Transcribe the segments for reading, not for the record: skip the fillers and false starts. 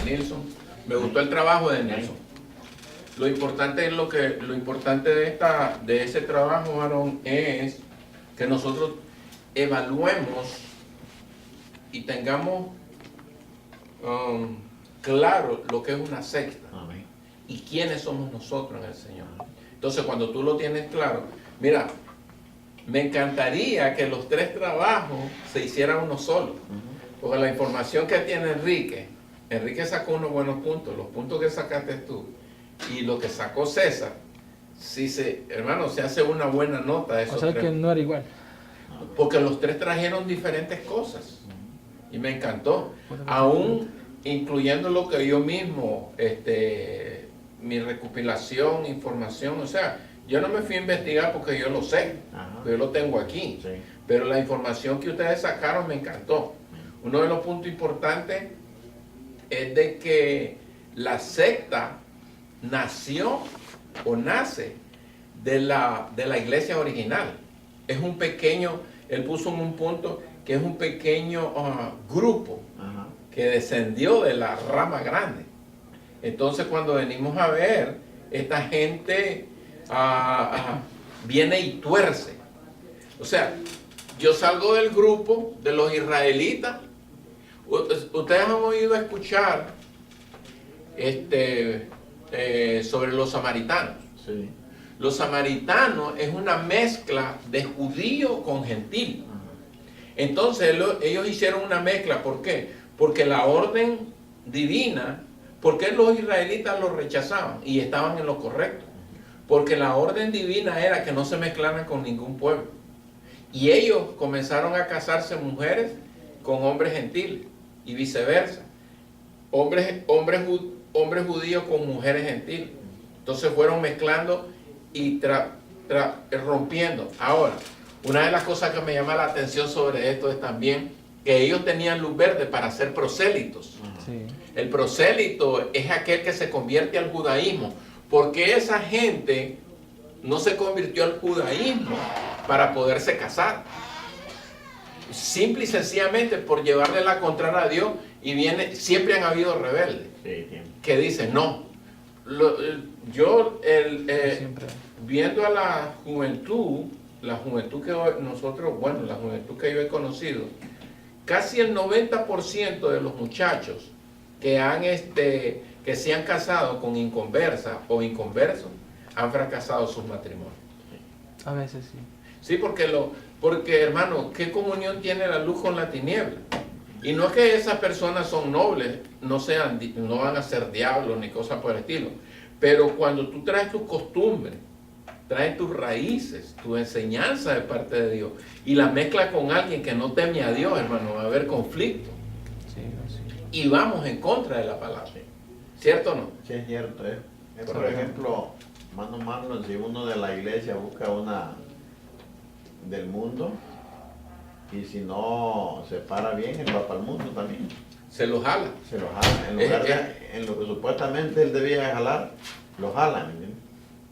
Nilsson. Me gustó el trabajo de Nilsson. Lo importante de ese trabajo, Aarón, es que nosotros evaluemos y tengamos claro lo que es una secta. Amén. Y quiénes somos nosotros en el Señor. Entonces, cuando tú lo tienes claro, mira, me encantaría que los 3 trabajos se hicieran uno solo. Porque la información que tiene Enrique sacó unos buenos puntos, los puntos que sacaste tú y lo que sacó César, hermano, se hace una buena nota de esos. O sea que no era igual. Porque los 3 trajeron diferentes cosas y me encantó, aún incluyendo lo que yo mismo, mi recopilación, información, o sea, yo no me fui a investigar porque yo lo sé, yo lo tengo aquí, sí. Pero la información que ustedes sacaron me encantó. Uno de los puntos importantes es de que la secta nació o nace de la iglesia original. Es un pequeño, él puso en un punto que es un pequeño grupo que descendió de la rama grande. Entonces cuando venimos a ver, esta gente viene y tuerce. O sea, yo salgo del grupo de los israelitas. Ustedes han oído escuchar sobre los samaritanos. Sí. Los samaritanos es una mezcla de judío con gentil. Entonces ellos hicieron una mezcla. ¿Por qué? Porque la orden divina, ¿por qué los israelitas lo rechazaban? Y estaban en lo correcto. Porque la orden divina era que no se mezclaran con ningún pueblo. Y ellos comenzaron a casarse mujeres con hombres gentiles y viceversa. Hombres judíos con mujeres gentiles. Entonces fueron mezclando y rompiendo. Ahora, una de las cosas que me llama la atención sobre esto es también que ellos tenían luz verde para ser prosélitos. Sí. El prosélito es aquel que se convierte al judaísmo. Porque esa gente no se convirtió al judaísmo para poderse casar. Simple y sencillamente por llevarle la contraria a Dios. Y siempre han habido rebeldes que dicen no. Viendo a la juventud que nosotros, la juventud que yo he conocido, casi el 90% de los muchachos que se han casado con inconversas o inconversos han fracasado sus matrimonios. A veces sí. Sí, porque hermano, ¿qué comunión tiene la luz con la tiniebla? Y no es que esas personas son nobles, no van a ser diablos ni cosas por el estilo. Pero cuando tú traes tus costumbres, traes tus raíces, tu enseñanza de parte de Dios, y la mezclas con alguien que no teme a Dios, hermano, va a haber conflicto. Sí, sí. Y vamos en contra de la palabra. ¿Cierto o no? Sí, es cierto. Por ejemplo, mano Marlon, si uno de la iglesia busca una del mundo, y si no se para bien, él va para el mundo también. Se lo jala. Se lo jala. En lugar en lo que supuestamente él debía jalar, lo jala.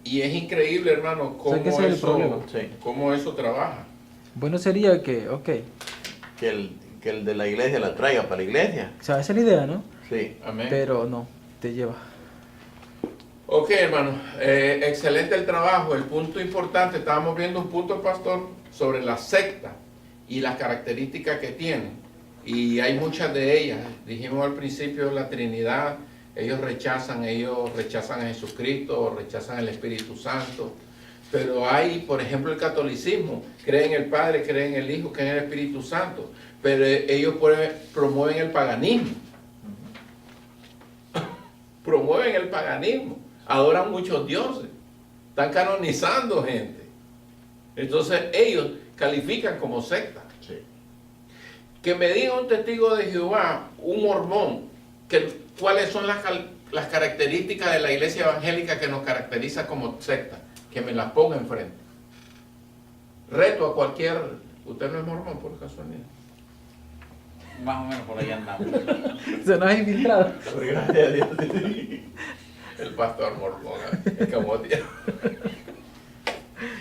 Y es increíble, hermano, cómo eso trabaja. Bueno sería que el de la iglesia la traiga para la iglesia. O sea, esa es la idea, ¿no? Sí. Amén. Pero no, te lleva. Ok, hermano, excelente el trabajo. El punto importante, estábamos viendo un punto, pastor, sobre la secta y las características que tienen. Y hay muchas de ellas. Dijimos al principio la Trinidad, ellos rechazan a Jesucristo, rechazan el Espíritu Santo. Pero hay, por ejemplo, el catolicismo, creen en el Padre, creen en el Hijo, creen en el Espíritu Santo. Pero ellos promueven el paganismo. Promueven el paganismo. Adoran muchos dioses. Están canonizando gente. Entonces ellos califican como secta. Sí. Que me diga un testigo de Jehová, un mormón, cuáles son las características de la iglesia evangélica que nos caracteriza como secta. Que me las ponga enfrente. Reto a cualquier... ¿Usted no es mormón por casualidad? Más o menos por ahí andamos. Se nos ha infiltrado. Gracias a Dios. El pastor mormón, como Dios.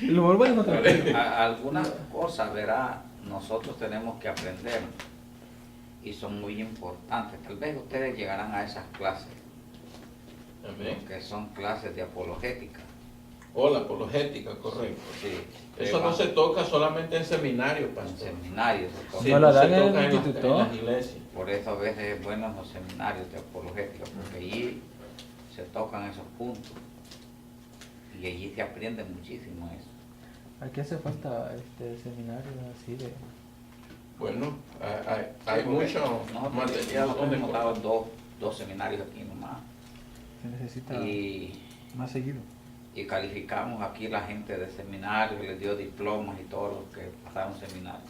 El mormón es otra cosa. Algunas cosas, verá, nosotros tenemos que aprender. y son muy importantes. Tal vez ustedes llegarán a esas clases, Amén. que son clases de apologética. O la apologética, correcto. Sí, Eso no se toca solamente en seminarios, en pastor. seminarios. se toca. Sí, ¿No la se dan en el toca instituto? en las iglesias. Por eso a veces es bueno los seminarios de apologética, porque allí se tocan esos puntos y allí se aprende muchísimo eso. Aquí hace falta seminarios así de... Bueno, hay mucho Nosotros material donde hemos dado dos seminarios aquí nomás Se necesita y más seguido. calificamos aquí la gente de seminario, les dio diplomas y todos los que pasaron seminario.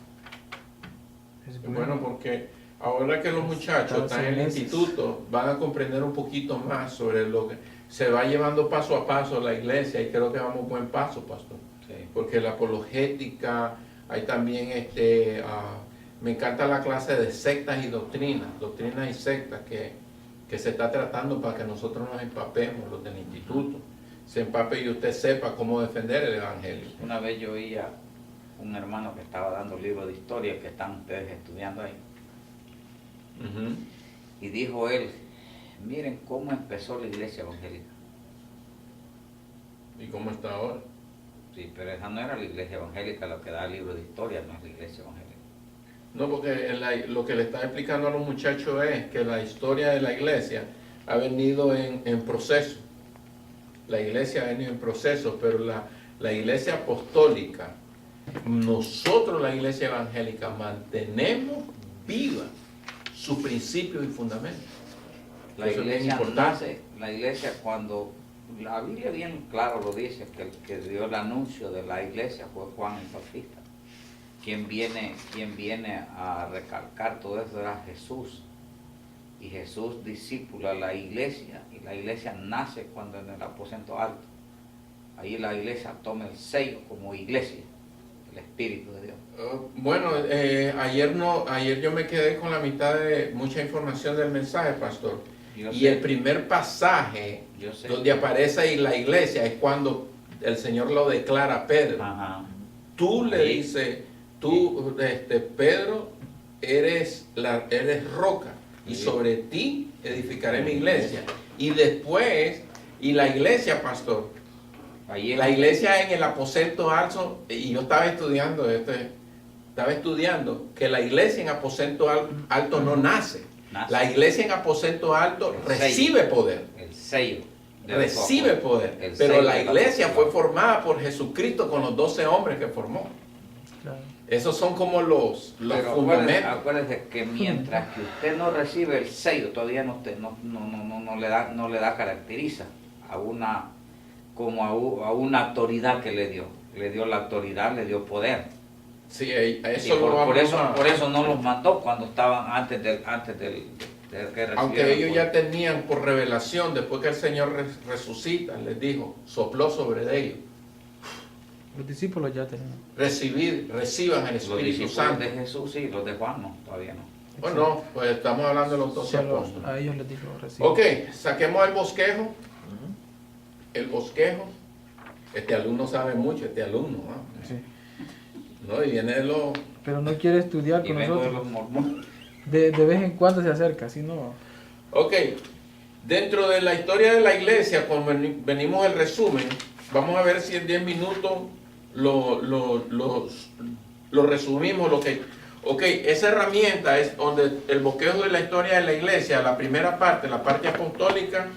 Es Bueno, porque ahora que los muchachos Cada están en el 6 meses. instituto, van a comprender un poquito más sobre lo que se va llevando paso a paso la iglesia, y creo que vamos buen paso, pastor. Sí. Porque la apologética, hay también me encanta la clase de sectas y doctrinas y sectas que se está tratando para que nosotros nos empapemos, los del instituto, se empape y usted sepa cómo defender el evangelio. Una vez yo oía un hermano que estaba dando libros de historia que están ustedes estudiando ahí, Ujú. y dijo él, miren cómo empezó la iglesia evangélica. ¿Y cómo está ahora? Sí, pero esa no era la iglesia evangélica la que da libros de historia, no es la iglesia evangélica. No, porque lo que le está explicando a los muchachos es que la historia de la iglesia ha venido en proceso. La iglesia ha venido en proceso, pero la iglesia apostólica, nosotros la iglesia evangélica mantenemos viva sus principios y fundamentos. La Eso es bien iglesia importante. nace, la iglesia cuando, la Biblia bien claro lo dice, que el que dio el anuncio de la iglesia fue Juan el Bautista. Quien viene a recalcar todo eso era Jesús. Y Jesús discípula la iglesia, y la iglesia nace cuando en el aposento alto. Ahí la iglesia toma el sello como iglesia, el Espíritu de Dios. Bueno, ayer yo me quedé con la mitad de mucha información del mensaje, pastor. Yo Y sé, el primer pasaje yo sé. donde aparece ahí la iglesia es cuando el Señor lo declara a Pedro. Ajá. Tú le Ahí. dices, tú, Pedro, eres roca, y sobre ti edificaré mi iglesia. Y después, y la iglesia, pastor, Ahí la iglesia en el aposento alto, y yo estaba estudiando que la iglesia en aposento alto no nace. nace La iglesia en aposento alto El recibe poder. el sello. de Recibe su poder. el Pero sello la del iglesia fue apostolado. formada por Jesucristo con los 12 hombres que formó. Claro. Esos son como los Pero fundamentos. acuérdese que mientras que usted no recibe el sello, todavía no le da caracteriza a una una autoridad que le dio. Le dio la autoridad, le dio poder. Sí, a Y eso lo por vamos a... por eso no los mandó cuando estaban antes de que recibieran Aunque ellos el ya poder. tenían por revelación, después que el Señor resucita, les dijo, sopló sobre ellos. Los discípulos ya tenían. Reciban el Los Espíritu discípulos Santo. de Jesús sí, los de Juan no, todavía no. Bueno, pues estamos hablando de los 12 Solo apóstoles. a ellos les dijo recién. Ok, saquemos el bosquejo. Ujú. El bosquejo. Este alumno sabe mucho, Sí. ¿no? Y viene de los... Pero no quiere estudiar Y con vengo de nosotros. los mormones. De vez en cuando se acerca, si no. Ok, dentro de la historia de la iglesia, cuando venimos el resumen, vamos a ver si en 10 minutos lo resumimos. Ok, esa herramienta es donde el bosquejo de la historia de la iglesia, la primera parte, la parte apostólica,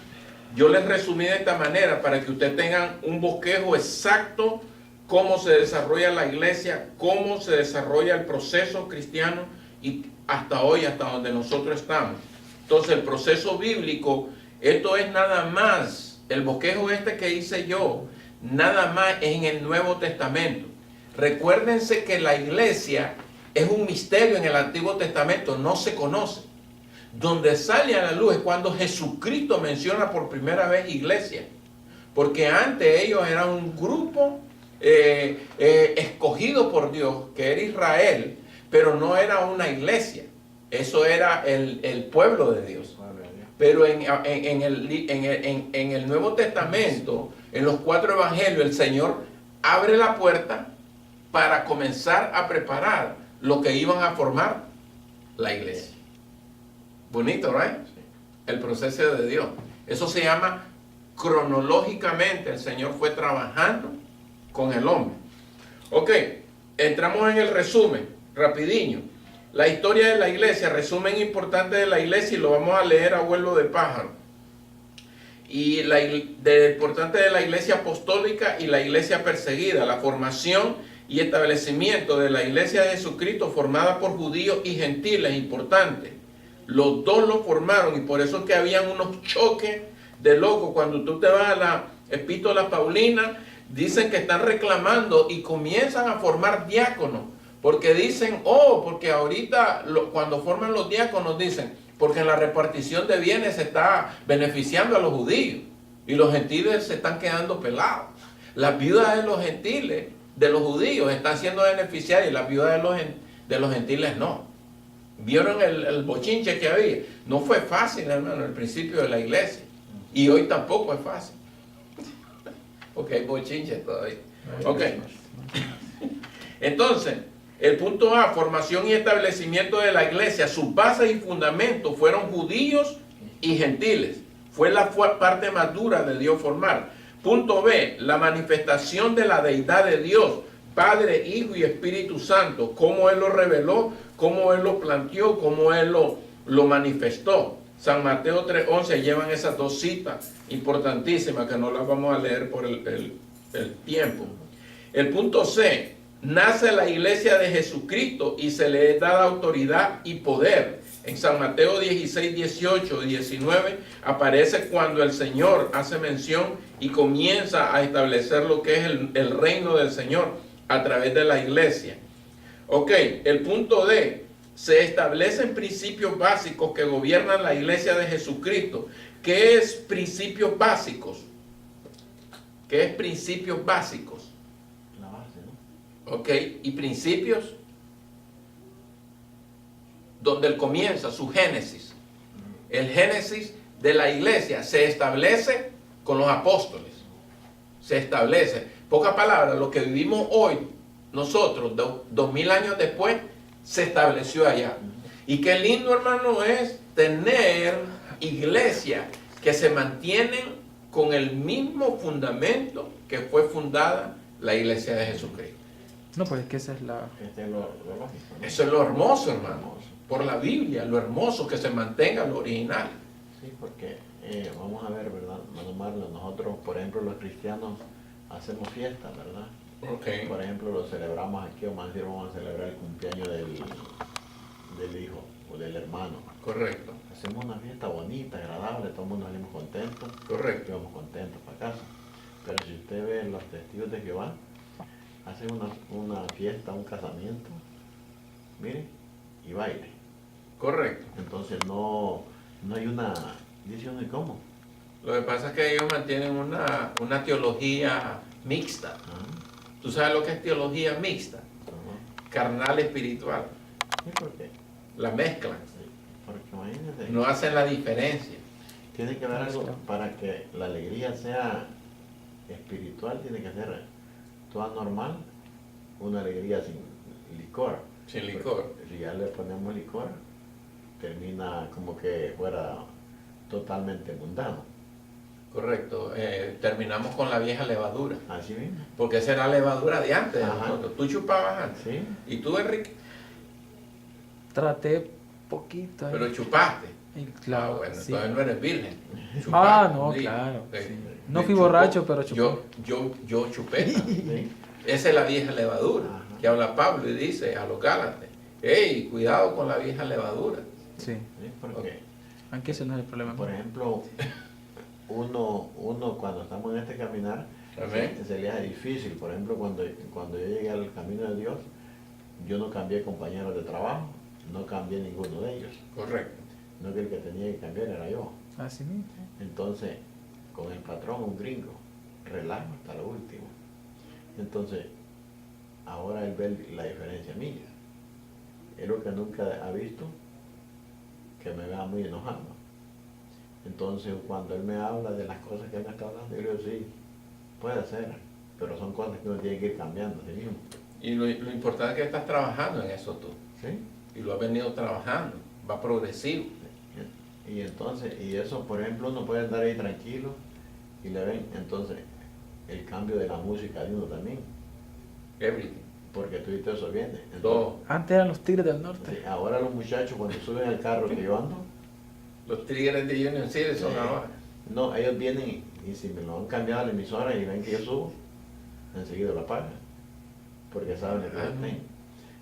yo les resumí de esta manera para que ustedes tengan un bosquejo exacto cómo se desarrolla la iglesia, cómo se desarrolla el proceso cristiano y hasta hoy, hasta donde nosotros estamos. Entonces el proceso bíblico, esto es nada más, el bosquejo este que hice yo, nada más es en el Nuevo Testamento. Recuérdense que la iglesia es un misterio en el Antiguo Testamento, no se conoce. Donde sale a la luz es cuando Jesucristo menciona por primera vez iglesia. Porque antes ellos eran un grupo escogido por Dios, que era Israel, pero no era una iglesia. Eso era el pueblo de Dios. Pero en el Nuevo Testamento, en los 4 evangelios, el Señor abre la puerta para comenzar a preparar lo que iban a formar la iglesia. Bonito, ¿right? Sí. El proceso de Dios. Eso se llama cronológicamente. El Señor fue trabajando con el hombre. Ok, entramos en el resumen, rapidinho. La historia de la iglesia, resumen importante de la iglesia, y lo vamos a leer a vuelo de pájaro. Y importante de la iglesia apostólica y la iglesia perseguida, la formación y establecimiento de la iglesia de Jesucristo formada por judíos y gentiles, importante. Los dos lo formaron, y por eso es que habían unos choques de locos. Cuando tú te vas a la epístola paulina, dicen que están reclamando y comienzan a formar diáconos, porque dicen, porque ahorita cuando forman los diáconos dicen, porque en la repartición de bienes se está beneficiando a los judíos y los gentiles se están quedando pelados. Las viudas de los gentiles, de los judíos, están siendo beneficiadas, y las viudas de los gentiles no. ¿Vieron el bochinche que había? No fue fácil, hermano, el principio de la iglesia, y hoy tampoco es fácil. Porque hay bochinche todavía. Ok. Entonces, el punto A, formación y establecimiento de la iglesia. Sus bases y fundamentos fueron judíos y gentiles. Fue la parte más dura de Dios formar. Punto B, la manifestación de la deidad de Dios, Padre, Hijo y Espíritu Santo. Cómo Él lo reveló, cómo Él lo planteó, cómo Él lo manifestó. San Mateo 3:11 llevan esas dos citas importantísimas que no las vamos a leer por el tiempo. El punto C, nace la iglesia de Jesucristo y se le da autoridad y poder. En San Mateo 16, 18 y 19 aparece cuando el Señor hace mención y comienza a establecer lo que es el reino del Señor a través de la iglesia. Ok, el punto D, se establecen principios básicos que gobiernan la iglesia de Jesucristo. ¿Qué es principios básicos? ¿Qué es principios básicos? La base, ¿no? Ok, y principios donde él comienza su génesis. El génesis de la iglesia se establece con los apóstoles. Se establece. Pocas palabras, lo que vivimos hoy, nosotros, 2000 años después, se estableció allá. Y qué lindo, hermano, es tener iglesias que se mantienen con el mismo fundamento que fue fundada la iglesia de Jesucristo. No, pues es que esa es la... Este es lo lógico, ¿no? Eso es lo hermoso, hermano. Por la Biblia, lo hermoso, que se mantenga lo original. Sí, porque vamos a ver, ¿verdad? Mano Marlon, nosotros, por ejemplo, los cristianos hacemos fiestas, ¿verdad? Ok. Por ejemplo, lo celebramos aquí, o más bien vamos a celebrar el cumpleaños del hijo o del hermano. Correcto. Hacemos una fiesta bonita, agradable, todo el mundo salimos contentos. Correcto. Íbamos contentos para casa. Pero si usted ve los testigos de Jehová, hacen una fiesta, un casamiento, mire, y baile. Correcto. Entonces no hay una, dice uno, ¿y cómo? Lo que pasa es que ellos mantienen una teología mixta. Ah, ¿Tú sabes lo que es teología mixta? ajá. Carnal espiritual. Sí, ¿por qué? La mezclan. Sí, porque imagínate, No hacen la diferencia. tiene que haber algo para que la alegría sea espiritual, tiene que ser toda normal, una alegría sin licor. Sin licor. Porque si ya le ponemos licor, termina como que fuera totalmente mundano. Correcto. Terminamos con la vieja levadura. Así mismo. Porque esa era la levadura de antes. de Ajá. nosotros. Tú chupabas antes. Sí. Y tú, Enrique, Traté poquito. pero chupaste. Y claro, Bueno, sí. entonces no eres virgen. Ah, Chupaste, no, sí. claro. Sí. Sí. No Yo fui chupo. borracho, pero chupé. Yo chupé. Sí. Esa es la vieja levadura. Ajá. Que habla Pablo y dice a los Gálatas, hey, cuidado con la vieja levadura. Sí. Sí, porque, Aunque ese no es el problema. por ejemplo, uno cuando estamos en este caminar, Amén. se le hace difícil. Por ejemplo, cuando yo llegué al camino de Dios, yo no cambié compañeros de trabajo, no cambié ninguno de ellos. Correcto. No, que el que tenía que cambiar era yo. Así mismo. Entonces, con el patrón, un gringo, relajo hasta lo último. Entonces, ahora él ve la diferencia mía. Es lo que nunca ha visto, que me vea muy enojado. Entonces, cuando él me habla de las cosas que él me está hablando, yo le digo, sí, puede ser, pero son cosas que uno tiene que ir cambiando a sí mismo. Y lo importante es que estás trabajando en eso tú. ¿Sí? Y lo has venido trabajando. Va progresivo. Y entonces, y eso, por ejemplo, uno puede andar ahí tranquilo y le ven, entonces, el cambio de la música de uno también, Everything. porque tú y todo eso viene. Entonces, Todo. Antes eran los Tigres del Norte. sí, ahora los muchachos cuando suben al carro que yo ando, Los Tigres de Union City son Sí. ahora. no, ellos vienen y si me lo han cambiado a la emisora y ven que yo subo, enseguida lo apagan, porque saben que yo Ah, tengo.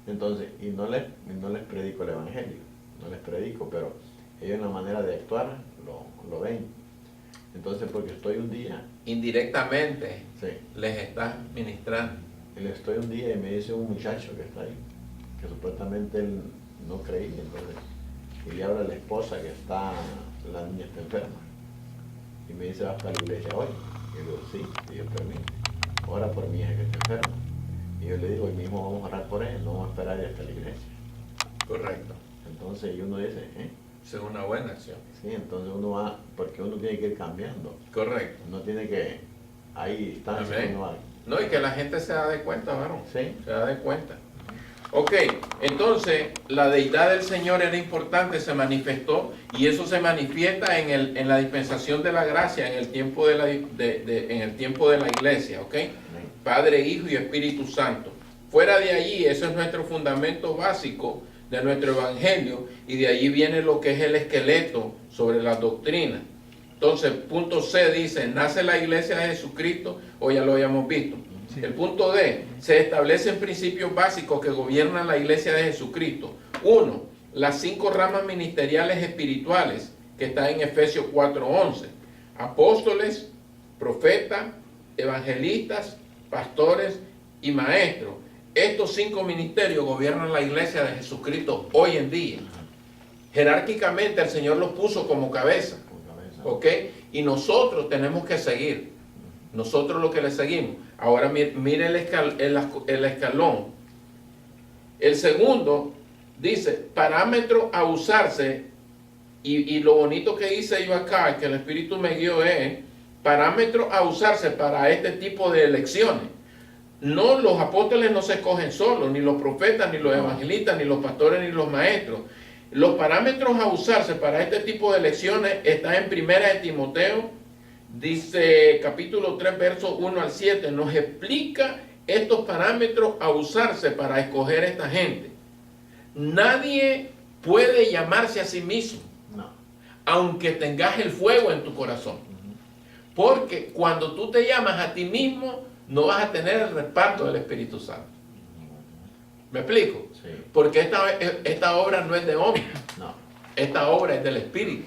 Entonces, y no les predico el evangelio, no les predico, pero ellos en la manera de actuar lo ven. Entonces, porque estoy un día, Indirectamente sí, les estás ministrando. estoy un día y me dice un muchacho que está ahí, que supuestamente él no creía, entonces, y le habla a la esposa que está, la niña está enferma. Y me dice, ¿vas para la iglesia hoy? Y yo digo, sí, y yo permite. Ora por mi hija que está enferma. Y yo le digo, hoy mismo vamos a orar por él, no vamos a esperar ir hasta la iglesia. Correcto. Entonces, y uno dice, Esa es una buena acción. sí, entonces uno va, porque uno tiene que ir cambiando. Correcto. Uno tiene que, hay instancias que Amén. uno va. No, y que la gente se da de cuenta, varón. Sí. Se da de cuenta. Ok, entonces la deidad del Señor era importante, se manifestó y eso se manifiesta en la dispensación de la gracia, en el tiempo de en el tiempo de la iglesia, ¿ok? Amén. Padre, Hijo y Espíritu Santo. Fuera de allí, ese es nuestro fundamento básico de nuestro evangelio y de allí viene lo que es el esqueleto sobre las doctrinas. Entonces, punto C dice, nace la iglesia de Jesucristo, o ya lo habíamos visto. Sí. El punto D, se establecen principios básicos que gobiernan la iglesia de Jesucristo. Uno, las 5 ramas ministeriales espirituales, que está en Efesios 4:11. Apóstoles, profetas, evangelistas, pastores y maestros. Estos 5 ministerios gobiernan la iglesia de Jesucristo hoy en día. Jerárquicamente el Señor los puso como cabeza, Con cabeza. ¿ok? Y nosotros tenemos que seguir. Nosotros lo que le seguimos. Ahora mire el escalón. El segundo dice, parámetro a usarse, y lo bonito que hice yo acá, que el Espíritu me guió es, parámetro a usarse para este tipo de elecciones. No, los apóstoles no se escogen solos, ni los profetas, ni los evangelistas, ni los pastores, ni los maestros. Los parámetros a usarse para este tipo de elecciones están en 1 de Timoteo, dice capítulo 3, versos 1 al 7, nos explica estos parámetros a usarse para escoger a esta gente. Nadie puede llamarse a sí mismo, No. aunque tengas el fuego en tu corazón. Porque cuando tú te llamas a ti mismo, no vas a tener el respaldo del Espíritu Santo. ¿Me explico? Sí. Porque esta obra no es de hombre, No. esta obra es del Espíritu.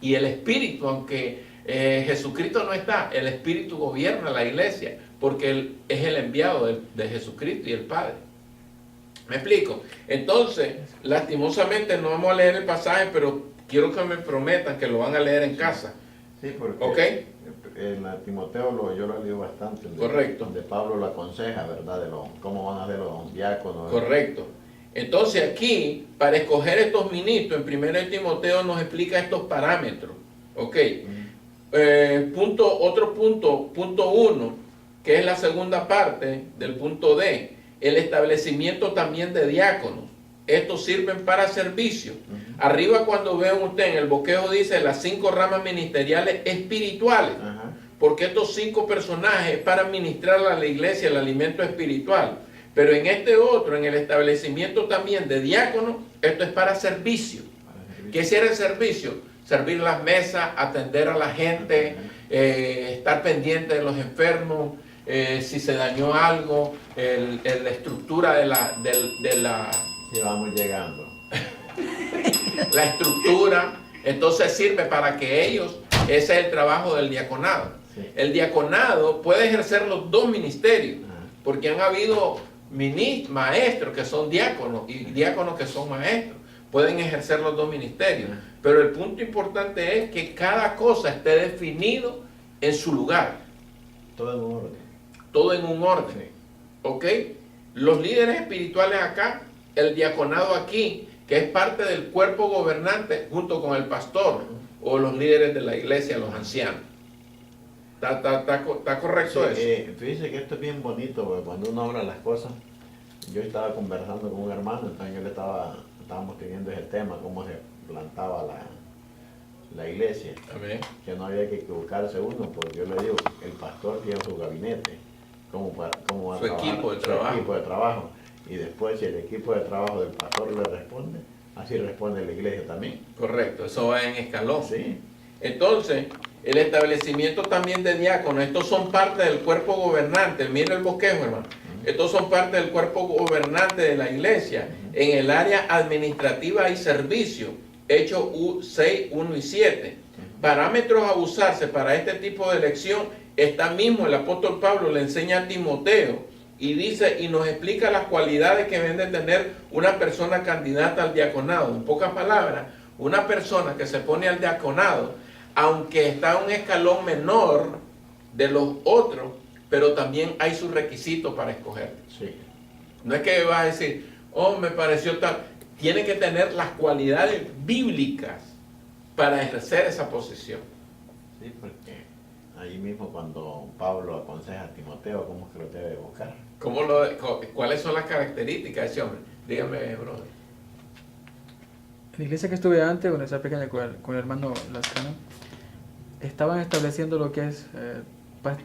Y el Espíritu, aunque Jesucristo no está, el Espíritu gobierna la iglesia, porque Él es el enviado de Jesucristo y el Padre. ¿Me explico? Entonces, lastimosamente no vamos a leer el pasaje, pero quiero que me prometan que lo van a leer en casa. Sí, porque ¿Ok? en la Timoteo yo lo he leído bastante. Correcto. Donde Pablo lo aconseja, ¿verdad? De cómo van a ser los diáconos. Correcto. Entonces aquí, para escoger estos ministros, en 1 Timoteo nos explica estos parámetros. ¿Ok? Otro punto, punto 1, que es la segunda parte del punto D, el establecimiento también de diáconos. Estos sirven para servicio. Arriba cuando vean usted en el bosquejo dice las 5 ramas ministeriales espirituales. Ajá. Porque estos 5 personajes es para ministrar a la iglesia el alimento espiritual. Pero en este otro, en el establecimiento también de diáconos, esto es para servicio. ¿Qué era el servicio? Servir las mesas, atender a la gente, estar pendiente de los enfermos, si se dañó algo, la estructura de la Sí, vamos llegando. la estructura. Entonces sirve para que ellos, ese es el trabajo del diaconado. Sí. El diaconado puede ejercer los 2 ministerios, Ajá. porque han habido maestros que son diáconos y diáconos que son maestros. Pueden ejercer los 2 ministerios. Pero el punto importante es que cada cosa esté definido en su lugar. Todo en orden. Todo en un orden. Sí. ¿Ok? Los líderes espirituales acá, el diaconado aquí, que es parte del cuerpo gobernante junto con el pastor o los líderes de la iglesia, los ancianos. ¿Está correcto Sí, eso? fíjese que esto es bien bonito, porque cuando uno habla las cosas, yo estaba conversando con un hermano, entonces estábamos teniendo ese tema, cómo se plantaba la iglesia, Amén. que no había que equivocarse uno, porque yo le digo, el pastor tiene su gabinete, cómo va a Su trabajar, equipo de su trabajo. equipo de trabajo. Y después, si el equipo de trabajo del pastor le responde, así responde la iglesia también. Correcto, eso va en escalón. Sí, Entonces, el establecimiento también de diáconos, estos son parte del cuerpo gobernante. Mira el bosquejo, hermano. Estos son parte del cuerpo gobernante de la iglesia en el área administrativa y servicio. Hechos 6, 1 y 7. Parámetros a usarse para este tipo de elección. Está mismo el apóstol Pablo le enseña a Timoteo y dice y nos explica las cualidades que deben de tener una persona candidata al diaconado. En pocas palabras, una persona que se pone al diaconado, aunque está en un escalón menor de los otros, pero también hay sus requisitos para escoger. sí. No es que vas a decir, oh, me pareció tal. Tiene que tener las cualidades bíblicas para ejercer esa posición. Sí, porque ahí mismo cuando Pablo aconseja a Timoteo cómo es que lo debe buscar. ¿Cuáles son las características de ese hombre? Dígame, brother. En la iglesia que estuve antes, cuando estaba pequeña con el hermano Lascano, estaban estableciendo lo que es,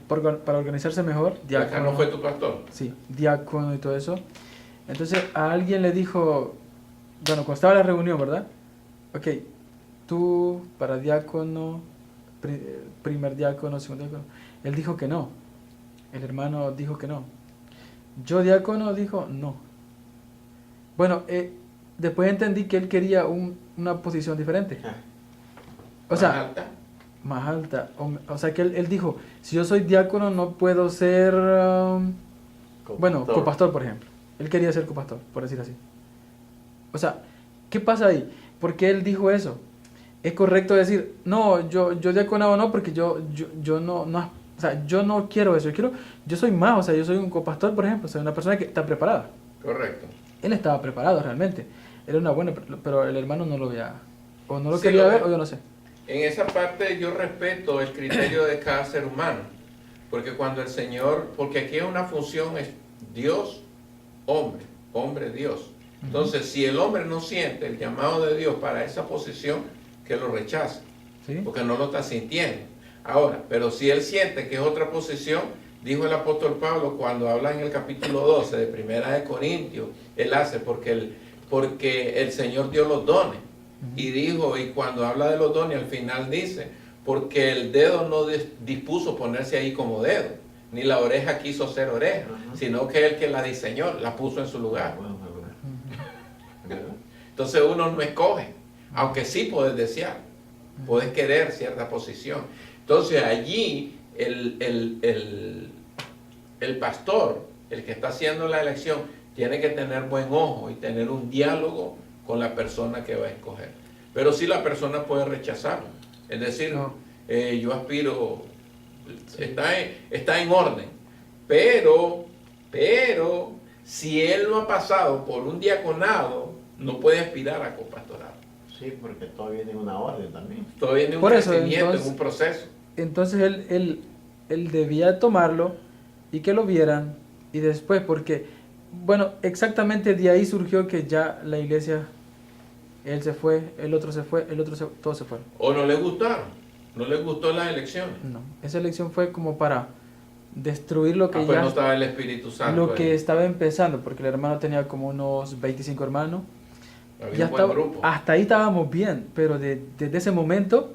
para organizarse mejor, Acá no fue tu pastor. Sí, diácono y todo eso. Entonces a alguien le dijo, bueno, cuando estaba la reunión, ¿verdad? Ok, tú para diácono, primer diácono, segundo diácono. Él dijo que no. El hermano dijo que no. Yo diácono dijo no. Bueno, después entendí que él quería una posición diferente. O sea, ¿Más alta? más alta. O sea que él dijo, si yo soy diácono no puedo ser, bueno, copastor, por ejemplo. Él quería ser copastor, por decir así. O sea, ¿qué pasa ahí? ¿Por qué él dijo eso? Es correcto decir, no, yo diaconado no, porque yo no, o sea, yo no quiero eso. Yo soy más, o sea, yo soy un copastor, por ejemplo, o sea, una persona que está preparada. Correcto. Él estaba preparado realmente. Era una buena, pero el hermano no lo veía. O no lo Sí, quería lo ver, ve. o yo no sé. En esa parte yo respeto el criterio de cada ser humano, porque cuando el Señor, porque aquí es una función, es Dios, hombre, hombre, Dios. Entonces, si el hombre no siente el llamado de Dios para esa posición, que lo rechace, ¿Sí? porque no lo está sintiendo. Ahora, pero si él siente que es otra posición, dijo el apóstol Pablo cuando habla en el capítulo 12 de Primera de Corintios, él hace porque el Señor dio los dones. Y dijo, y cuando habla de los dones, al final dice, porque el dedo no dispuso ponerse ahí como dedo, ni la oreja quiso ser oreja, sino que el que la diseñó, la puso en su lugar. Bueno, ¿verdad? Entonces uno no escoge, aunque sí puedes desear, puedes querer cierta posición. Entonces allí el pastor, el que está haciendo la elección, tiene que tener buen ojo y tener un diálogo con la persona que va a escoger. Pero sí la persona puede rechazarlo. Es decir, No. Yo aspiro, está en orden, pero si él no ha pasado por un diaconado, no puede aspirar a copastorado. Sí, porque todo viene en una orden también. Todavía en un Por eso, crecimiento, entonces- en un proceso. Entonces él debía tomarlo y que lo vieran y después, porque, bueno, exactamente de ahí surgió que ya la iglesia, él se fue, el otro se fue, todos se fueron. O no le gustaron, no les gustó las elecciones. No, esa elección fue como para destruir lo que Pues ya, no estaba el Espíritu Santo. lo que estaba empezando, porque el hermano tenía como unos 25 hermanos. Había Ya un buen estaba, grupo. hasta ahí estábamos bien, pero desde ese momento,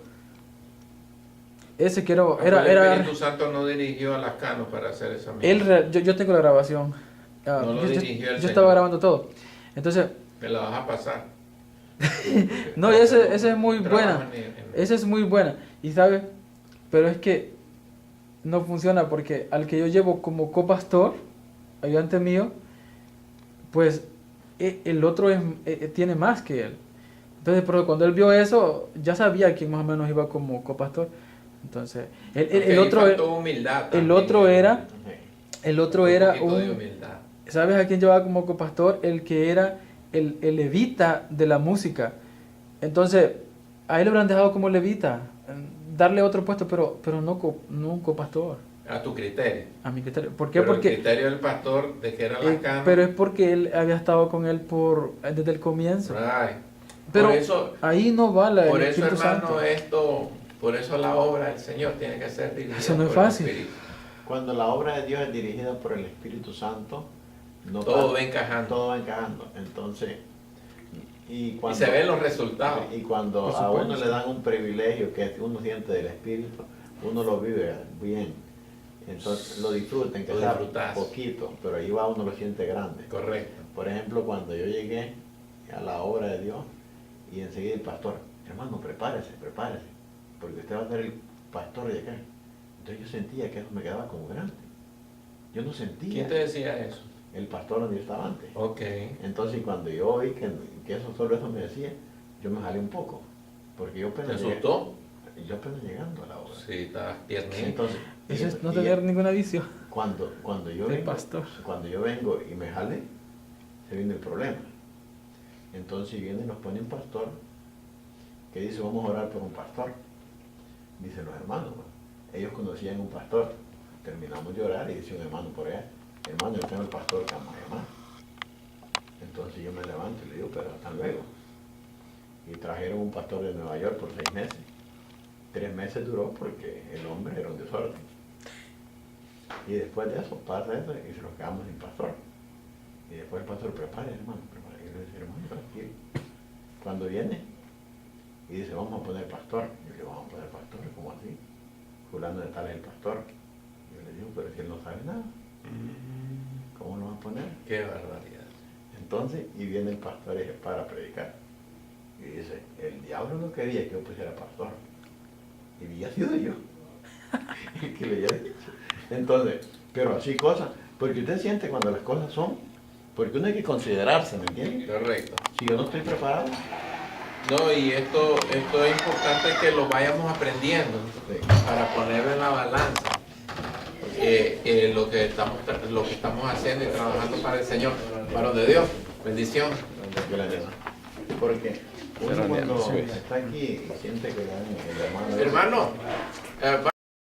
ese que era, El Espíritu Santo no dirigió a las canos para hacer esa misión. yo tengo la grabación. No lo yo dirigió el yo Señor. estaba grabando todo. Entonces, Me la vas a pasar. no, y esa es muy buena. Trabajan Esa es muy buena. Y sabes, pero es que no funciona porque al que yo llevo como copastor, ayudante mío, pues el otro tiene más que él. Entonces, pero cuando él vio eso, ya sabía quién más o menos iba como copastor. Entonces, Porque el ahí otro, faltó humildad el también. otro era, Un poquito de humildad. ¿sabes a quién llevaba como copastor? El que era el levita de la música. Entonces, a él le habrán dejado como levita, darle otro puesto, pero no un copastor, A tu criterio. a mi criterio. ¿Por qué? Pero Porque el criterio del pastor de que era la cana. pero es porque él había estado con él desde el comienzo. Right. Pero por eso, ahí no va el por eso, Espíritu hermano, Santo. por eso la obra del Señor tiene que ser dirigida Eso no es por el fácil. Espíritu. Cuando la obra de Dios es dirigida por el Espíritu Santo, no Todo pa- va encajando. todo va encajando. Entonces, y Y cuando, se ven los resultados. y cuando Por a uno supuesto. le dan un privilegio que uno siente del Espíritu, uno lo vive bien. Entonces lo disfruta, que Lo sea disfrutas. poquito, pero ahí va uno lo siente grande. Correcto. Por ejemplo, cuando yo llegué a la obra de Dios y enseguida el pastor, hermano, prepárese, prepárese, porque usted va a ser el pastor de acá. Entonces yo sentía que eso me quedaba como grande. Yo no sentía ¿Quién te decía eso? el pastor donde yo estaba antes. Ok. Entonces cuando yo vi que eso solo eso me decía, yo me jalé un poco, porque yo ¿Te apenas asustó? yo apenas llegando a la obra. Sí, estabas tiernito. Entonces, Eso es no y- tener ninguna visión cuando yo de vengo, pastor. cuando yo vengo y me jale, se viene el problema. Entonces viene y nos pone un pastor que dice, vamos a orar por un pastor. Dicen los hermanos, pues, ellos conocían un pastor. Terminamos de orar y dice un hermano por allá, hermano, yo tengo el pastor que vamos a llamar. Entonces yo me levanto y le digo, pero hasta luego. Y trajeron un pastor de Nueva York por 6 meses. 3 meses duró porque el hombre era un desorden. Y después de eso pasa eso y se nos quedamos sin pastor. Y después el pastor, prepare hermano, prepare. Y yo le digo, hermano, tranquilo. Cuando viene y dice, vamos a poner pastor. Yo le digo, vamos a poner pastor, ¿cómo así? Fulano de tal es el pastor. Yo le digo, pero si él no sabe nada, ¿cómo lo va a poner? Qué barbaridad. Entonces, y viene el pastor y se para a predicar. Y dice, el diablo no quería que yo pusiera pastor. Y había sido yo el que le había dicho. Entonces, pero así cosas, porque usted siente cuando las cosas son, porque uno hay que considerarse, ¿me entiende? Correcto. Si yo no estoy preparado, No, y esto es importante que lo vayamos aprendiendo sí, para ponerlo en la balanza. Lo que estamos haciendo y trabajando para el Señor. Varón de Dios, bendición. porque uno Pero, cuando sí. está aquí y siente que el hermano... Hermano,